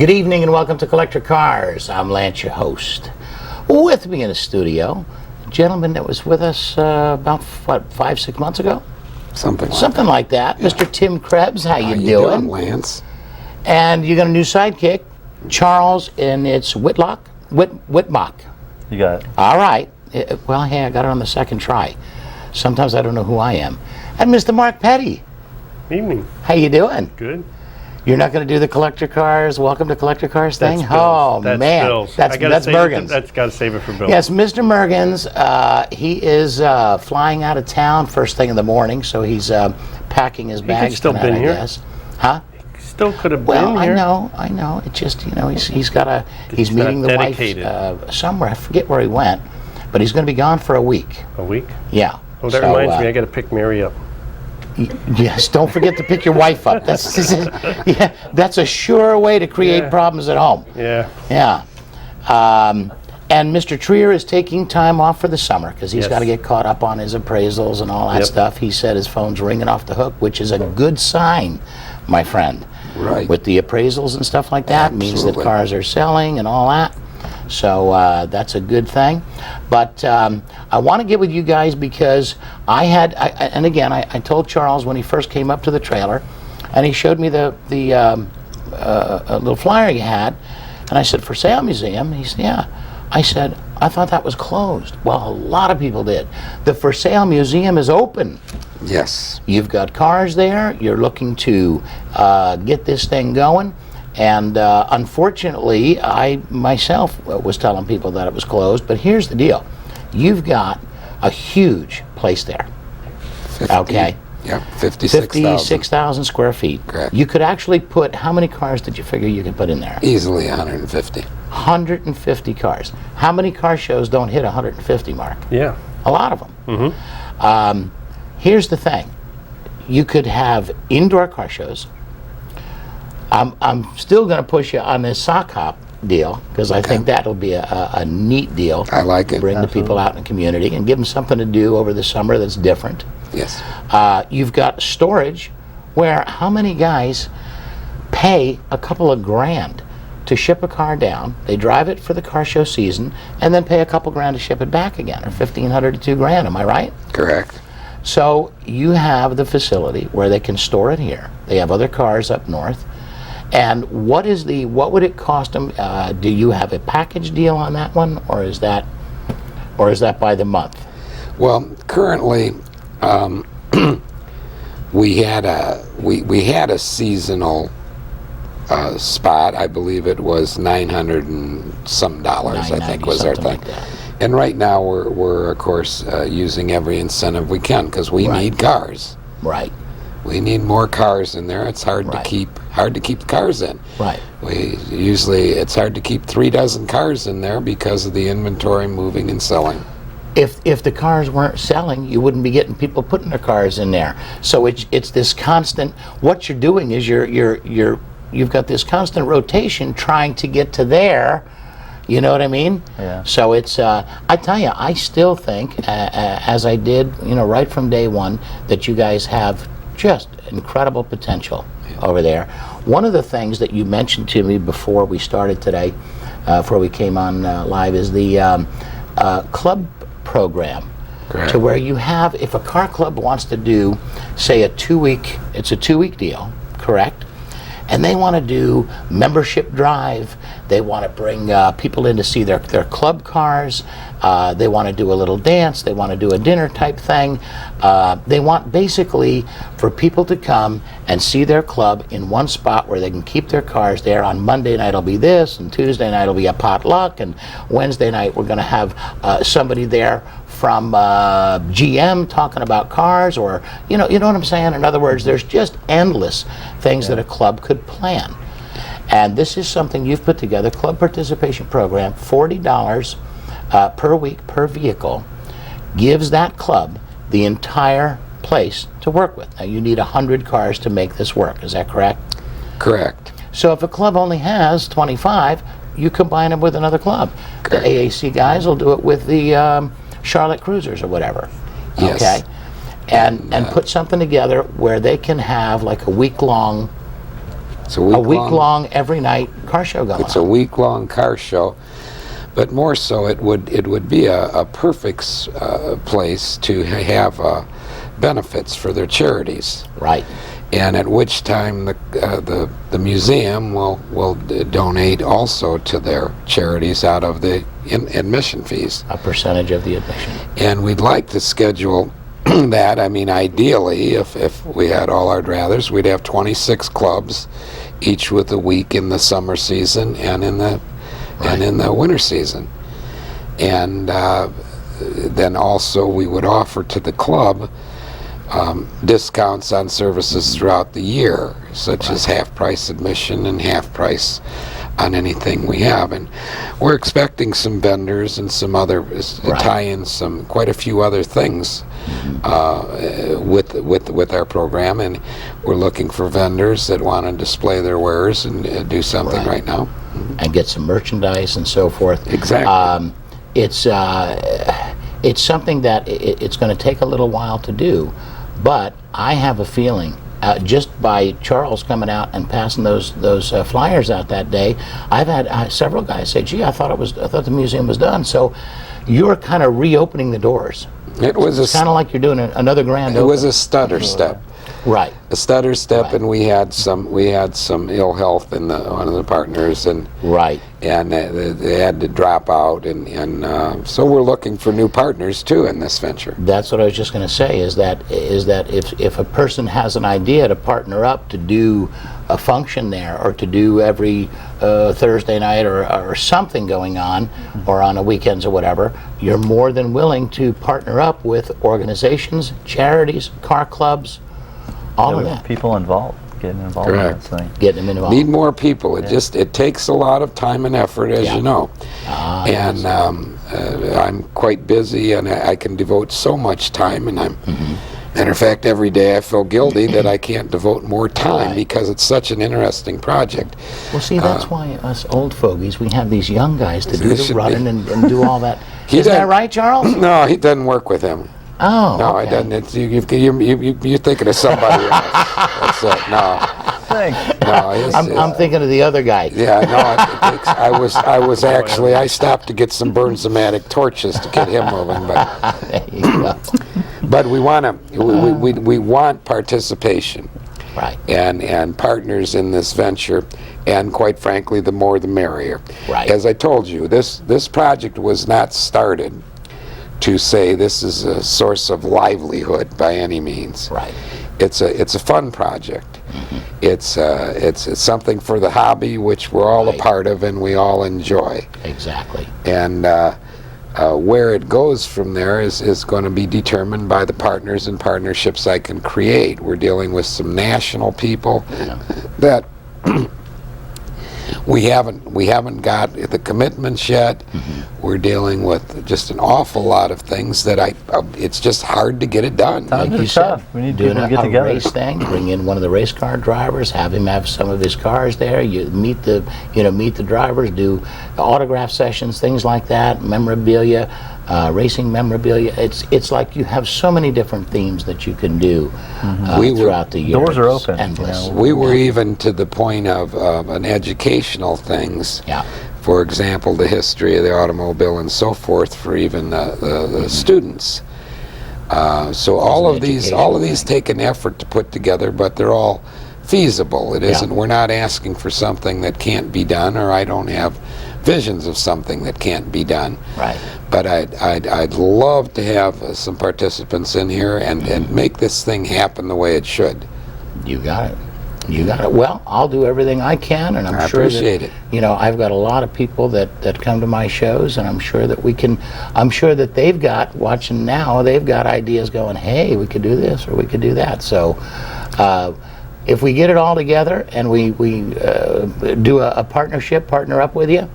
Good evening and welcome to Collector Cars. I'm Lance, your host. With me in the studio, a gentleman that was with us about, 5-6 months ago? Something like that. Yeah. Mr. Tim Krebs, how you doing, Lance? And you got a new sidekick, Charles, and it's Whitmock. You got it. All right. Well, hey, I got it on the second try. Sometimes I don't know who I am. And Mr. Mark Petty. Evening. How you doing? Good. You're not going to do the Collector Cars, welcome to Collector Cars thing? That's Bill's. Oh, man. Bill's. That's Mergens. That's got to save it for Bill. Yes, Mr. Mergens, he is flying out of town first thing in the morning, so he's packing his bags. He could still been here. Huh? He still could have been here. Well, I know. It just, he's meeting the wife somewhere. I forget where he went, but he's going to be gone for a week. A week? Yeah. Oh, that reminds me, I got to pick Mary up. Yes, don't forget to pick your wife up. That's a sure way to create problems at home. Yeah. Yeah. And Mr. Trier is taking time off for the summer because he's got to get caught up on his appraisals and all that stuff. He said his phone's ringing off the hook, which is a good sign, my friend. Right. With the appraisals and stuff like that, means that cars are selling and all that. So that's a good thing. But I want to get with you guys because I told Charles when he first came up to the trailer, and he showed me the little flyer he had, and I said, "For Sale Museum?" He said, "Yeah." I said, "I thought that was closed." Well, a lot of people did. The For Sale Museum is open. Yes. You've got cars there. You're looking to get this thing going. And unfortunately, I myself was telling people that it was closed, but here's the deal. You've got a huge place there. 50, okay? Yep, 56,000 square feet. Correct. You could actually put, how many cars did you figure you could put in there? Easily 150. 150 cars. How many car shows don't hit 150, Mark? Yeah. A lot of them. Mm-hmm. Here's the thing. You could have indoor car shows. I'm still going to push you on this sock hop deal because I think that'll be a neat deal. I like it. Bring the people out in the community and give them something to do over the summer that's different. Yes. You've got storage where how many guys pay a couple of grand to ship a car down, they drive it for the car show season, and then pay a couple grand to ship it back again, or $1,500 to $2,000, am I right? Correct. So you have the facility where they can store it here. They have other cars up north. And what would it cost them? Do you have a package deal on that one, or is that by the month? Well, currently, we had a seasonal spot. I believe it was $900 and some dollars. I think was our thing. Like and right now we're of course using every incentive we can because we need cars. Right. We need more cars in there. It's hard to keep the cars in. Right. It's hard to keep 36 cars in there because of the inventory moving and selling. If the cars weren't selling, you wouldn't be getting people putting their cars in there. So it's this constant. What you're doing is you've got this constant rotation trying to get to there. You know what I mean? Yeah. So it's, I tell you, I still think, as I did, right from day one, that you guys have just incredible potential over there. One of the things that you mentioned to me before we started today, before we came on live, is the club program. Correct. To where you have, if a car club wants to do, say, it's a 2-week deal, correct? And they want to do membership drive. They want to bring people in to see their club cars. They want to do a little dance. They want to do a dinner type thing. They want basically for people to come and see their club in one spot where they can keep their cars there. On Monday night it'll be this, and Tuesday night it'll be a potluck, and Wednesday night we're going to have somebody there from GM talking about cars, or you know what I'm saying. In other words, there's just endless things that a club could plan. And this is something you've put together, club participation program, $40 per week per vehicle, gives that club the entire place to work with. Now you need 100 cars to make this work, is that correct? Correct. So if a club only has 25, you combine them with another club. Correct. The AAC guys will do it with the Charlotte Cruisers or whatever. Yes. Okay? And put something together where they can have like a week-long It's a A week long, every night car show going It's a on. week-long car show, but more so, it would be a perfect place to have benefits for their charities. Right. And at which time the museum will donate also to their charities out of the admission fees. A percentage of the admission. And we'd like to schedule that. I mean, ideally, if we had all our druthers, we'd have 26 clubs, each with a week in the summer season and in the winter season. And then also we would offer to the club discounts on services throughout the year, such as half-price admission and half-price on anything we have. And we're expecting some vendors and some other tie-ins, quite a few other things with our program, and we're looking for vendors that want to display their wares and do something right now. And get some merchandise and so forth. Exactly. It's something that it's going to take a little while to do, but I have a feeling just by Charles coming out and passing those flyers out that day, I've had several guys say, "Gee, I thought the museum was done." So you're kind of reopening the doors. It's kind of like you're doing another grand opening. It was a stutter step. Right. A stutter step, and we had some ill health in one of the partners, and they had to drop out, and so we're looking for new partners too in this venture. That's what I was just going to say. Is that if a person has an idea to partner up to do a function there, or to do every Thursday night or something going on, or on the weekends or whatever, you're more than willing to partner up with organizations, charities, car clubs. All of that. People involved, getting involved in this thing. Getting them involved. Need more people. It takes a lot of time and effort, as you know. And I'm quite busy, and I can devote so much time, and matter of fact, every day I feel guilty that I can't devote more time because it's such an interesting project. Well, see, that's why us old fogies, we have these young guys to do the running and do all that. Isn't that right, Charles? No, he doesn't work with him. Oh, no, okay. it doesn't. It's, you're thinking of somebody else. That's it. No, Thanks. no. I'm thinking of the other guy. Yeah, no. I was actually. I stopped to get some Bernzomatic torches to get him moving, but There you go. but we want to. We want participation. Right. And partners in this venture, and quite frankly, the more the merrier. Right. As I told you, this project was not started to say this is a source of livelihood by any means. Right. It's a fun project. It's something for the hobby, which we're all a part of and we all enjoy. Exactly. And where it goes from there is going to be determined by the partners and partnerships I can create. We're dealing with some national people that we haven't got the commitments yet. We're dealing with just an awful lot of things that it's just hard to get it done. Times Like are you said, tough. We need doing people to a get together. race thing, bring in one of the race car drivers, have him have some of his cars there. You meet the drivers, do autograph sessions, things like that, memorabilia, racing memorabilia. It's like you have so many different themes that you can do throughout the year. Doors are It's open, endless. We were even to the point of an educational things. Yeah. For example, the history of the automobile and so forth for even the students. So all of these take an effort to put together, but they're all feasible. It isn't. We're not asking for something that can't be done, or I don't have visions of something that can't be done. Right. But I'd love to have some participants in here and make this thing happen the way it should. You got it. You got it. Well, I'll do everything I can, and I sure appreciate that, it. I've got a lot of people that come to my shows, and I'm sure that they've got, watching now, they've got ideas going, hey, we could do this or we could do that. So if we get it all together and we do a partner up with you,